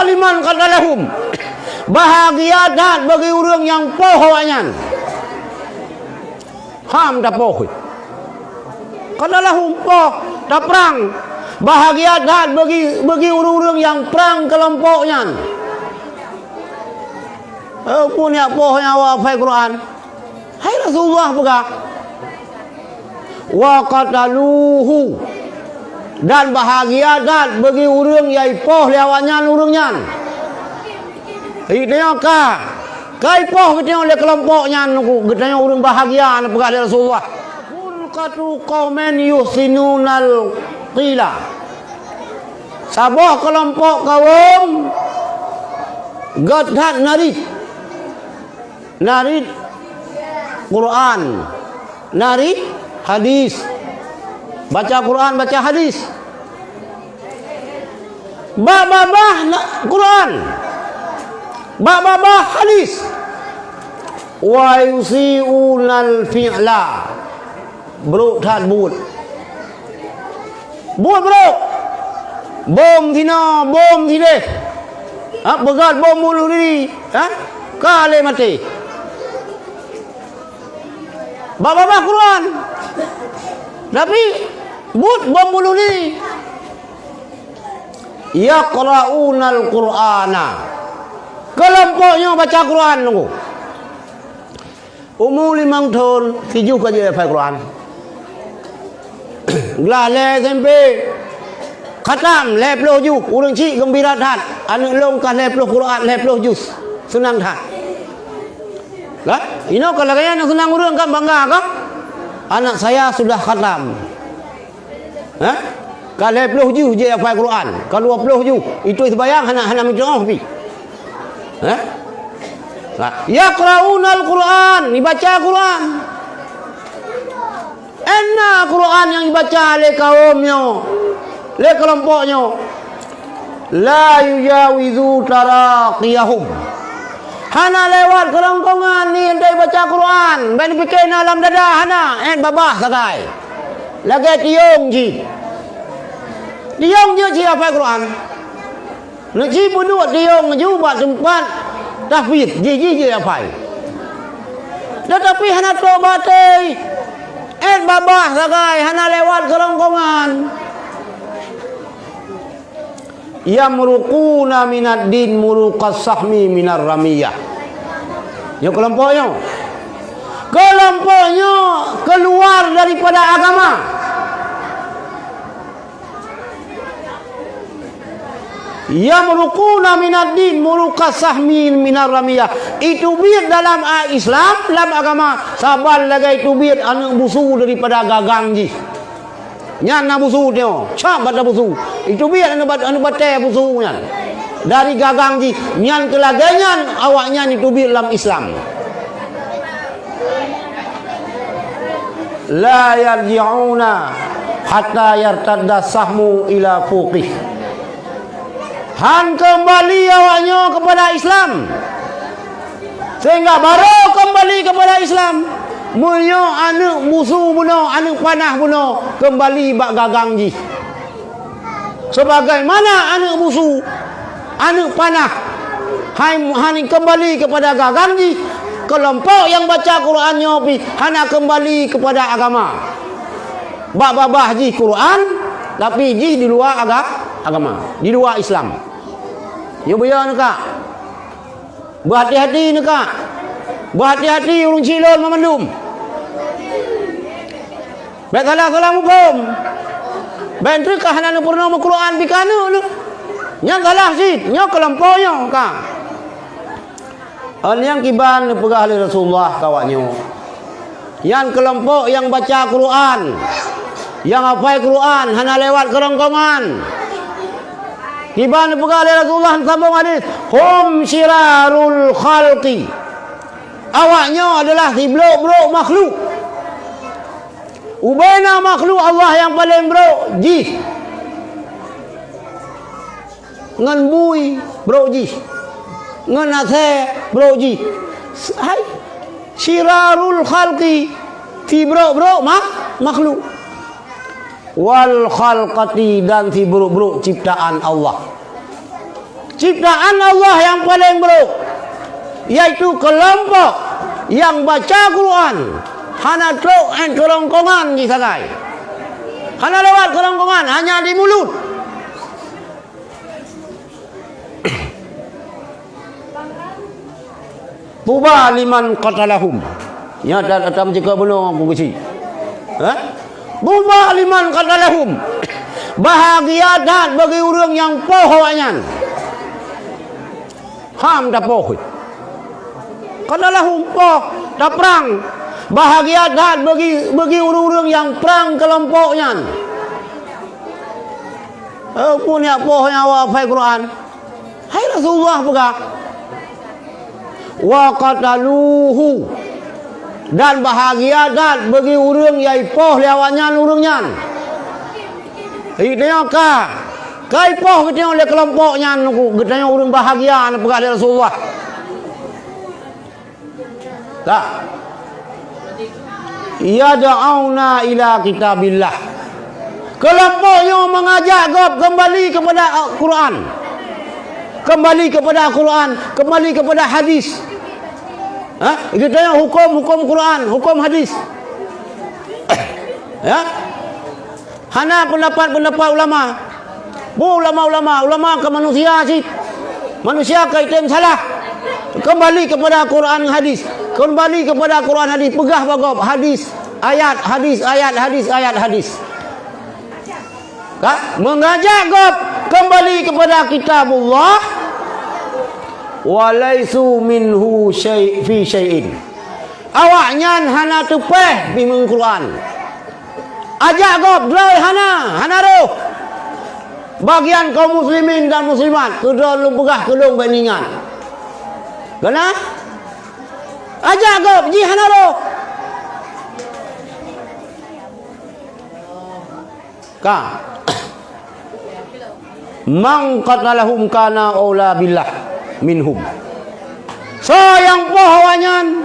liman qadalahum. Bahagia dah bagi orang yang poh awaknya. Ham dah poh. Qadalahum poh dah perang. Bahagia dah bagi orang-orang yang perang kelompoknya. Punya pohnya wafai Quran. Hai Rasulullah pegah. Wa qataluhu. Dan bahagia dan bagi orang yang poh lewatnya orangnya. Itanya kai poh kita oleh kelompoknya kita orang bahagia pegah dari Rasulullah. Furqatu qauman yusinunal qila. Sabah kelompok kaum gadhat narid Quran, narid hadis. Baca Quran, baca hadis. Babah Quran. Babah hadis. Wa yusi'unal fi'la. Bro that buat. Buat bro. Bom tina, bom tide. Begat bom mulu diri. Kale mati. Babah Quran. Tapi buat bom mulu diri. Yaqra'unal Qur'ana. Kelompoknya baca Quran nunggu. Umur 5 tahun, 7 kaji hafal Quran. Gelale sampai khatam 10 orang cik gembira dah. Anak longkah 10 Quran 10 juz. Senang dah. Lah, ini kalau kalian yang senang orang kan bangga kan? Anak saya sudah khatam. Kalau 10 juz je hafal Quran. Kalau 20 juz itu sebayang hana minta pi. Yaqra'unal Quran, dibaca Quran. Enna Quran yang dibaca oleh kaumnya, oleh kelompoknya. La yujawizu taraqiyahum. Hana lewat kerongkongan ni endai baca Quran, ben fikir dalam dada hana, babah sakai. Lagi tiung ji. Tiung je ji hafal Quran. Nak ji bunuh tiung ju buat tempat tahfidz je hafal. Tetapi hana tobatai. Babah sakai hana lewat kerongkongan. Yamruquna minad din muruqas sahmi minar ramiyah. Ya kelompoknya keluar daripada agama. Yamruquna minad din muruqas sahmi minar ramiyah. Itu biar dalam Islam, dalam agama. Sabar lagi itu biar anak busu daripada gagang ji. Nyana busu dia, cap pada busu. Itu biar anu batai busunya. Dari gagang ji, nyan kelaganya awaknya itu biar dalam Islam. La yarji'una hatta yartadda sahmu ila fuqih. Han kembali awaknya kepada Islam. Sehingga baru kembali kepada Islam. Munyo anak musuh bunuh, anak panah bunuh, kembali bak gagang ji. Sebagaimana anak musuh, anak panah, hai kembali kepada gagang ji. Kelompok yang baca Qurannya pi, hana kembali kepada agama. Bak babah ji Quran, tapi ji di luar agama, di luar Islam. Ya bayar nak. Berhati-hati nak. Berhati-hati orang cilon memandum. Baik salah hukum. Baik terkah hana purna Quran bikana lu. Yang salah sih, nya kelompoknya ka. Yang kiban pegah oleh Rasulullah kawaknya. Yang kelompok yang baca Quran, yang hafal Quran hana lewat kerongkongan. Kiban pegah oleh Rasulullah sambung hadis, hum syirarul khalqi. Awaknya adalah blok-blok makhluk. Ubaina makhluk Allah yang paling bro ji. Ngan bui bro ji. Ngan ase bro ji. Hai syirarul khalqi fi bro makhluk. Wal khalqati dan fi bro ciptaan Allah. ciptaan Allah yang paling buruk, yaitu kelompok yang baca Quran hana truk kerongkongan di sagai, hana lewat kerongkongan, hanya di mulut. Tuba liman qatalahum. Ya, tak menjaga belum aku kecil. Tuba liman qatalahum. Bahagia dan bagi orang yang pohonnya. Ham dah poh. Qatalahum poh, dah perang. Bahagia dan bagi orang-orang yang perang kelompoknya. Punya pohnya wafai Quran. Hai Rasulullah pegah. Wa qataluhu, dan bahagia dan bagi orang yang poh lawannya urangnya. Itanya kai poh kita oleh kelompoknya nuku getanya orang bahagia nak pegah Rasulullah. Tak. Ya da'auna ila kitabillah. Kelompoknya mengajak gop kembali kepada Quran. Kembali kepada Quran, kembali kepada hadis. Kita yang hukum Quran, hukum hadis. Ya. Hana pendapat ulama. Ulama ke manusia sih. Manusia kaitan salah. Kembali kepada Quran hadis. Kembali kepada Quran hadis, pegah bagop hadis, ayat, hadis. Mengajak gop kembali kepada kitabullah, walaisu minhu fi syai'in. Awaknya hana tepeh bimbing Quran. Ajak gop drai hana roh. Bagian kaum muslimin dan muslimat kedua lu pegah kelung beningan. Kena? Ajak gop ji hana roh. Ka man qatalahum kana aula billah minhum. So yang pohonnya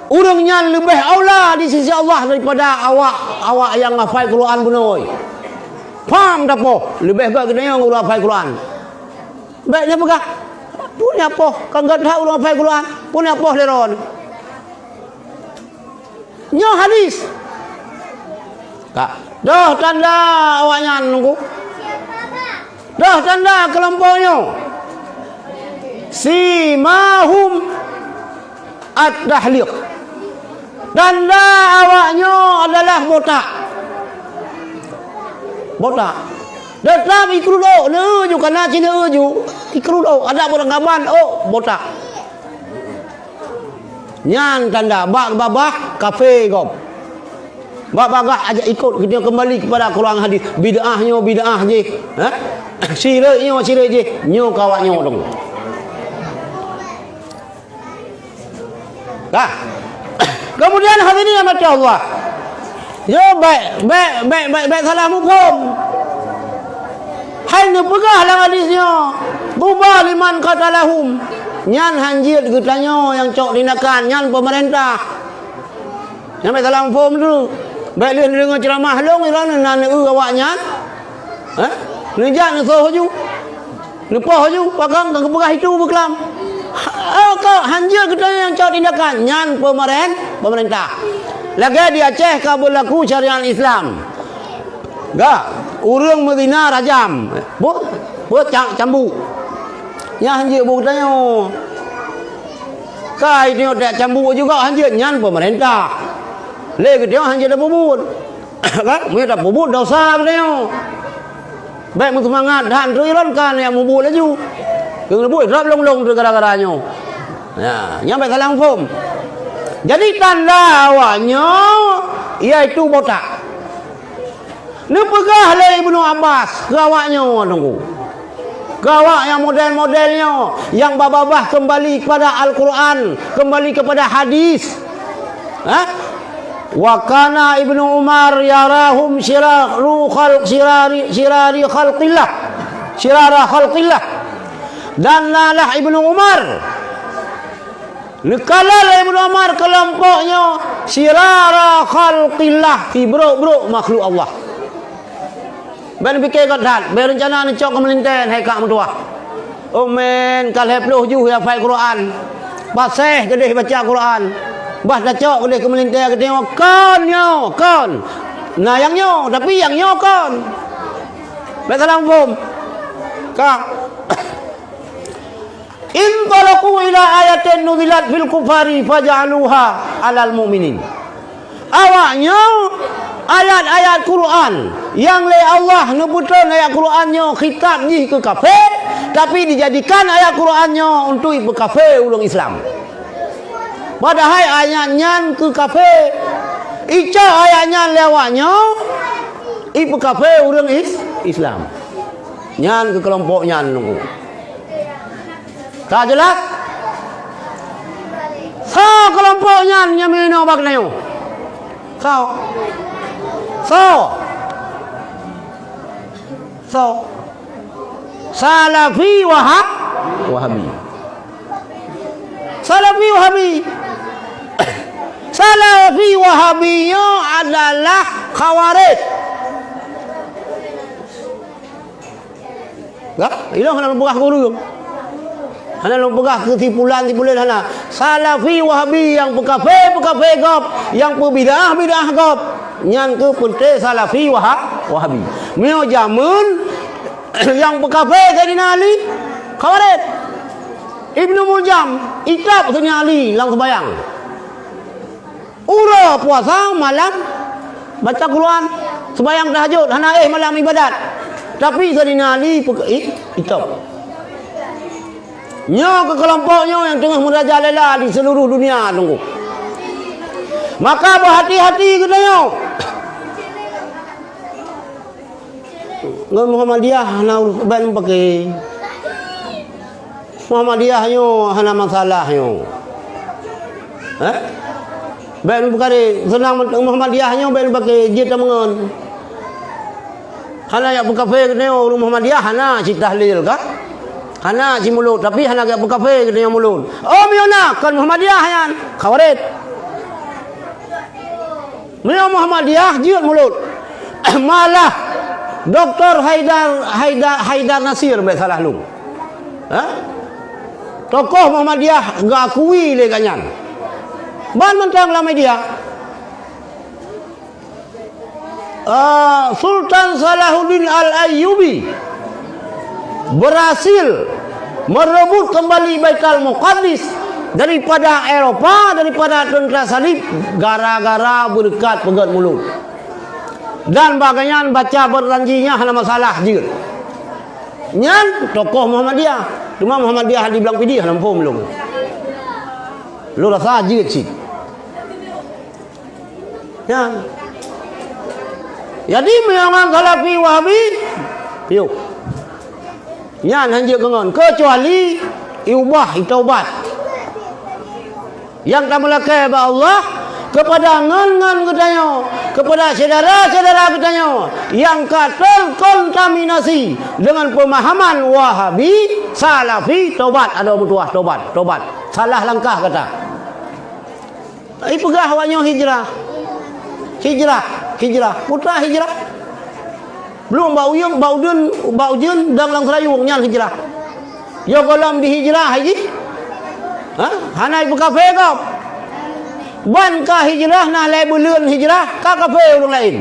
urangnya lebih aula di sisi Allah daripada awak yang hafal Quran bunoi. Faham tak poh? Lebih baik kita yang urang hafal Quran. Baiknya pegah. Punya poh, kan enggak tahu urang hafal Quran. Punya poh leron. Nyo hadis. Kak, dah tanda awaknya nunggu. Dah tanda kelompoknya. Simahum at-tahliq. Tanda awaknya adalah botak. Botak. Tetap ikrudo, ne juga na cina ju. Ikrudo ada orang gaban, botak. Nyan tanda bak babah kafe gop. Bak-bagak ajak ikut kita kembali kepada Quran hadis. Bid'ah je. Syirik je. Nyo kawaknya dong. Dah. Kemudian hadirin yang mati Allah. Yo baik salah hukum. Hai ni pegah lah hadisnya. Tuba liman qatalahum. Nyan hanjir getanya yang cok tindakan nyan pemerintah. Yang baik salah hukum dulu. Baik dia dengar ceramah long nan awaknya. Nejak ni soh ju. Lepas ju pagang ke pegah itu berkelam. Kau hanjir getanya yang cok tindakan nyan pemerintah. Lagi di Aceh ka berlaku syariat Islam. Gak, urang Medina rajam. Buat cambu. Yang hanjir bukanya. Kai dia tak cambu juga hanjir nyan pemerintah. Lagi dia hanjir dah bubut. Kan? Mereka dah bubut dosa dia. Baik mu semangat dan riron kan yang bubut laju. Yang bubut drop long tu gara-garanya. Ya, yang baik salah hukum. Jadi tanda awaknya iaitu botak. Ni pegah le Ibnu Abbas ke awaknya tunggu. Ke awak yang model-modelnya yang babah kembali kepada Al-Quran, kembali kepada hadis. Wa kana Ibnu Umar yarahum syirari khalqillah. Syirara khalqillah. Dan lalah Ibnu Umar Lekalal Ibnu Umar kelompoknya syirara khalqillah, fi bro makhluk Allah. Ben fikir kat dat, berencana ni cok kemelinten hai kak mentua. Oh men kalau 10 hafal Quran. Basah kedih baca Quran. Bah dah cok kedih ke melintir ke tengok kon nyo, kon. Nah yang nyo tapi yang nyo kon. Baik salam faham. Kak. In talaqu ila ayatin nuzilat fil kufari faj'aluha 'alal mu'minin. Awaknya ayat-ayat Quran yang le Allah nyebutan ayat Qurannya khitab ni ke kafir tapi dijadikan ayat Qurannya untuk ibu kafir ulung Islam. Padahal ayatnya ke kafir. Ica ayatnya lewatnya ibu kafir ulung Islam. Nyan ke kelompok nyan nunggu. Tak jelas? Sa kelompok nyan nyamino bagnayo. So Salafi Wahabi. Salafi Wahabi. Salafi Wahabiynya adalah Khawarij. Gak? Ilang hana lumpugah guru. Hana lumpugah ketipulan hana. Salafi Wahabi yang pekafe gop, yang pebidah gop. Nyan ke pente Salafi Wahabi. Mio jamun yang pekafe Sayyidina Ali Khawarij. Ibnu Muljam itab Sayyidina Ali lang sembayang. Ura puasa malam baca Quran, sembayang tahajud, hana malam ibadat. Tapi Sayyidina Ali itab. Nyo ke kelompoknya yang tengah merajalela di seluruh dunia tunggu. Maka berhati-hati kita nyo. Ngan Muhammadiyah hana ban pakai. Muhammadiyah nyo hana masalah nyo. Ben perkara senang Muhammadiyah nyo ben pakai jita mengon. Hana yak berkafe nyo Muhammadiyah hana si tahlil kah? Hana si mulut tapi hana yak berkafe nyo mulut. Oh miona kan Muhammadiyah yan Khawarij. Mio Muhammadiyah jiut mulut. Malah Dr. Haidar Nasir baik salah lu. Tokoh Muhammadiyah gak akui le ganyan. Ban mentang lah media. Sultan Salahuddin Al-Ayyubi berhasil merebut kembali Baitul Muqaddis daripada Eropah, daripada tentera salib gara-gara berdekat pegat mulut. Dan bagian baca berjanjinya hanya masalah je. Nyan tokoh Muhammadiyah. Cuma Muhammadiyah dibilang pidih hanya pun belum. Lu rasa je sih. Nyan. Jadi memang Salafi Wahabi yuk. Nyan hanya kengon kecuali iubah taubat. Yang tak melakai ba Allah kepada ngan katanya, kepada saudara-saudara katanya yang terkontaminasi dengan pemahaman Wahabi, Salafi, tobat ada mutuah tobat. Salah langkah kata. Pegah awaknya hijrah. Putra hijrah. Belum bau jun dan lang serayung nyan hijrah. Ya kolam di hijrah haji. Hanai berkafe kau. Ban ka hijrah nah lai buleun hijrah ka kafe orang lain.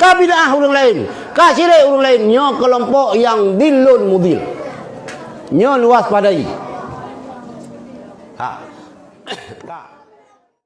Ka bid'ah orang lain. Ka syirik orang lain. Nyo kelompok yang dilun mudil. Nyo luas padai.